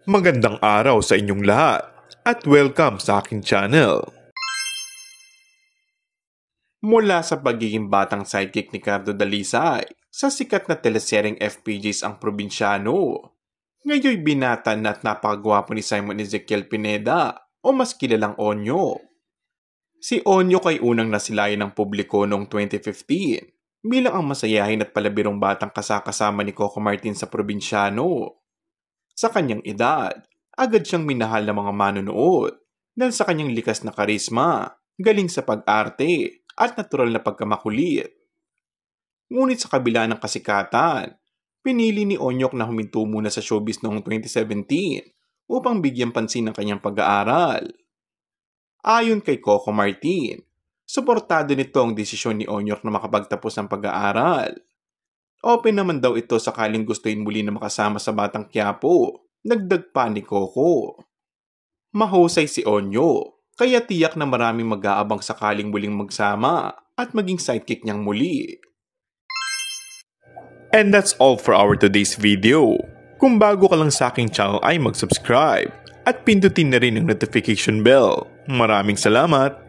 Magandang araw sa inyong lahat at welcome sa aking channel. Mula sa pagiging batang sidekick ni Cardo Dalisay sa sikat na teleseryeng FPJs Ang Probinsyano, ngayon binatan at napakagwapo ni Simon Ezekiel Pineda o mas kilalang Onyo. Si Onyo kay unang nasilayan ng publiko noong 2015 bilang ang masayahin at palabirong batang kasakasama ni Coco Martin sa Probinsyano. Sa kanyang edad, agad siyang minahal ng mga manonood dahil sa kanyang likas na karisma, galing sa pag-arte at natural na pagkamakulit. Ngunit sa kabila ng kasikatan, pinili ni Onyok na huminto muna sa showbiz noong 2017 upang bigyan pansin ng kanyang pag-aaral. Ayon kay Coco Martin, suportado nito ang desisyon ni Onyok na makapagtapos ng pag-aaral. Open naman daw ito sakaling gustuin muli na makasama sa Batang Quiapo, dagdag pa ni Coco. Mahusay si Onyo, kaya tiyak na maraming mag-aabang sakaling muling magsama at maging sidekick niyang muli. And that's all for our today's video. Kung bago ka lang sa aking channel ay mag-subscribe at pindutin na rin ang notification bell. Maraming salamat!